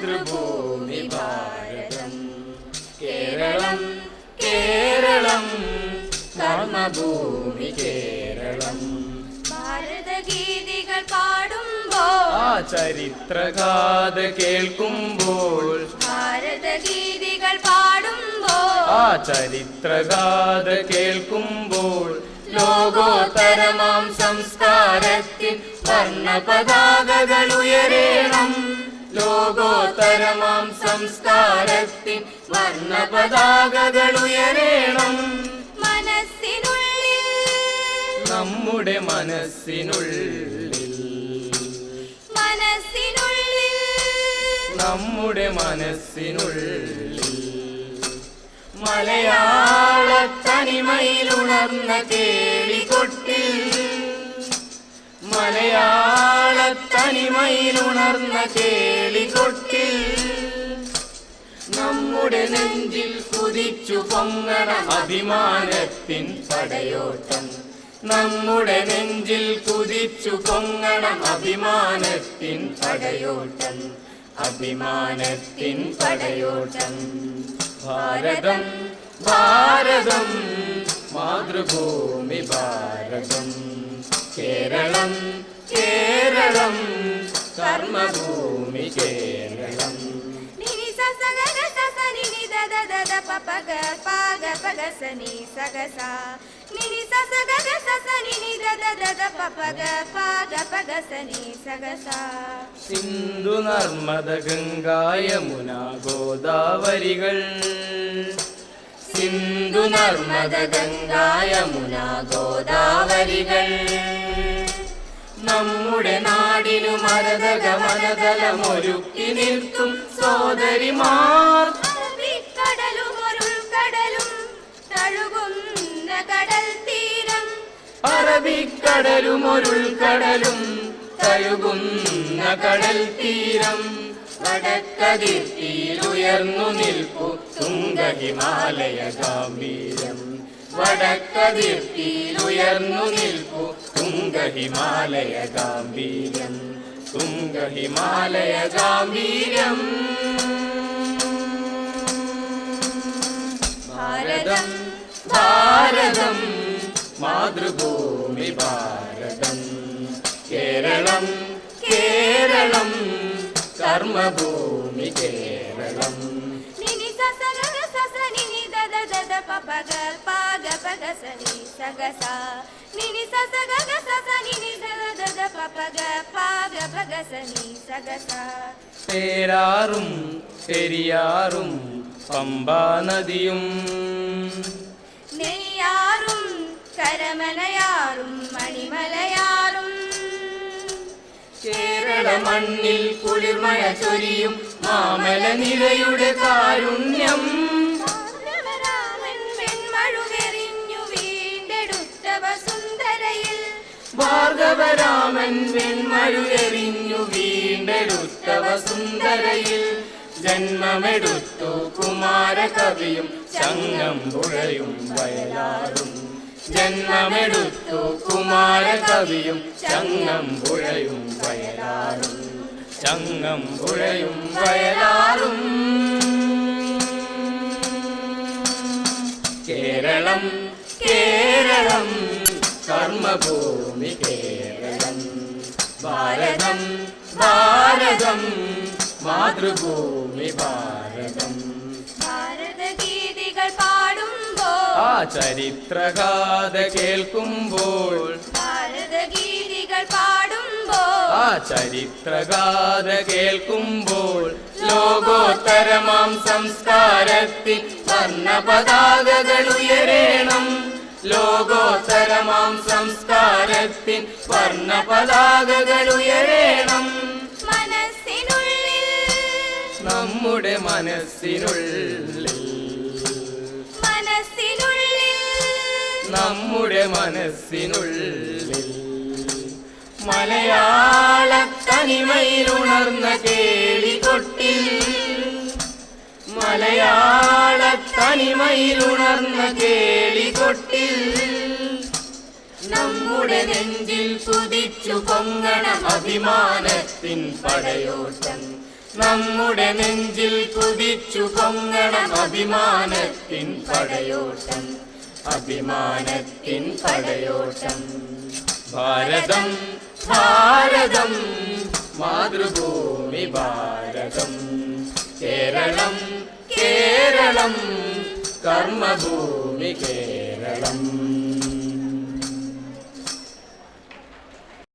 മാതൃഭൂമി ഭാരതം. കേരളം കേരളം കർമ്മഭൂമി കേരളം. ഭാരതഗീതികൾ പാടുമ്പോൾ ആ ചരിത്രഗാഥ കേൾക്കുമ്പോൾ, ഭാരതഗീതികൾ പാടുമ്പോൾ ആ ചരിത്രഗാഥ കേൾക്കുമ്പോൾ ലോകോത്തരമാം സംസ്കാരത്തിൻ വർണ്ണപതാകകൾ ഉയരേണം. ലോകോത്തരമാം സംസ്കാരത്തിൻ വർണ്ണപതാകകൾ ഉയരേണം. മനസ്സിനുള്ളിൽ നമ്മുടെ മനസ്സിനുള്ളിൽ, മനസ്സിനുള്ളിൽ നമ്മുടെ മനസ്സിനുള്ളിൽ മലയാള തനിമയിലുണർന്ന കേളികൊട്ടിൽ, മലയാള തനിമയിലുണർന്ന കേളികൊട്ടിൽ നമ്മുടെ നെഞ്ചിൽ കുതിച്ചു പൊങ്ങണം അഭിമാനത്തിൻ പടയോട്ടം. നമ്മുടെ നെഞ്ചിൽ കുതിച്ചു പൊങ്ങണം അഭിമാനത്തിൻ പടയോട്ടം, അഭിമാനത്തിൻ പടയോട്ടം. ഭാരതം ഭാരതം മാതൃഭൂമി ഭാരതം. കേരളം കേരളം കർമ്മഭൂമി കേരളം. നിനി സസ ഗഗ സസ നിനി ദദ ദദ പപ ഗ പ ഗ പ ഗ സ നി സ ഗ സ. നിനി സസ ഗഗ സസ നിനി ദദ ദദ പപ ഗ പ ഗ പ ഗ സ നി സ ഗ സ. സിന്ധു നർമ്മദ ഗംഗാ യമുന ഗോദാവരികൾ, സിന്ധു നർമ്മദ ഗംഗാ യമുന ഗോദാവരികൾ നമ്മുടെ നാടിനു മരതക മനതലമൊരുക്കി നിൽക്കും സോദരിമാർ. അറബിക്കടലും ഉൾക്കടലും തഴുകുന്ന കടൽ തീരം, അറബിക്കടലും ഉൾക്കടലും തഴുകുന്ന കടൽ തീരം. വടക്കതിർത്തിയിലുയർന്നു നിൽപ്പു തുംഗ ഹിമാലയ ഗാംഭീര്യം. വടക്കതിർത്തിയിലുയർന്നു നിൽപ്പു തുംഗ ഹിമാലയ ഗാംഭീര്യം, തുംഗ ഹിമാലയ ഗാംഭീര്യം. ഭാരതം ഭാരതം മാതൃഭൂമി ഭാരതം. കേരളം കേരളം കർമ്മഭൂമി കേരളം. നിനി സസ ഗഗ സസ നിനി ദദ ദദ പപ ഗ പ ഗ പ ഗ സ നി സ ഗ സ. നിനി സസ ഗഗ സസ നിനി ദദ ദദ പപ ഗ പ ഗ പ ഗ സ നി സ ഗ സ. പേരാറും പെരിയാറും പമ്പാ നദിയും, നെയ്യാറും കരമനയാറും മണിമലയാറും കേരള മണ്ണിൽ കുളിർമഴ ചൊരിയും മാമല നിരയുടെ കാരുണ്യം. ഭാർഗവരാമൻ വെൺമഴുകെറിഞ്ഞു വീണ്ടെടുത്ത വസുന്ധരയിൽ, ഭാർഗവരാമൻ വെൺമഴുകെറിഞ്ഞു വീണ്ടെടുത്ത വസുന്ധരയിൽ ജന്മമെടുത്തു കുമാരകവിയും ചങ്ങമ്പുഴയും വയലാറും. ജന്മമെടുത്തു കുമാരകവിയും ചങ്ങമ്പുഴയും വയലാറും, ചങ്ങമ്പുഴയും വയലാറും. കേരളം കേരളം കർമ്മഭൂമി കേരളം. ഭാരതം ഭാരതം മാതൃഭൂമി ഭാരതം. ഭാരതഗീതികൾ പാടുമ്പോൾ, ആ ചരിത്രഗാഥ കേൾക്കുമ്പോൾ, ഭാരതഗീതികൾ പാടുമ്പോൾ ആ ചരിത്രഗാഥ കേൾക്കുമ്പോൾ ലോകോത്തരമാം സംസ്കാരത്തിൻ വർണ്ണപതാകകൾ ഉയരേണം. ലോകോത്തരമാം സംസ്കാരത്തിൻ വർണ്ണപതാകകൾ ഉയരേണം. മനസ്സിനുള്ളിൽ, നമ്മുടെ മനസ്സിനുള്ളിൽ, മനസ്സിനുള്ളിൽ നമ്മുടെ മനസ്സിനുള്ളിൽ മലയാള തനിമയിലുണർന്ന കേളികൊട്ടിൽ, മലയാള തനിമയിലുണർന്ന കേളികൊട്ടിൽ നമ്മുടെ നെഞ്ചിൽ കുതിച്ചു പൊങ്ങണം അഭിമാനത്തിൻ പടയോട്ടം. നമ്മുടെ നെഞ്ചിൽ കുതിച്ചു പൊങ്ങണം അഭിമാനത്തിൻ പടയോട്ടം, അഭിമാനത്തിൻ പടയോട്ടം. ഭാരതം ഭാരതം മാതൃഭൂമി ഭാരതം, കേരളം കേരളം കർമ്മഭൂമി കേരളം.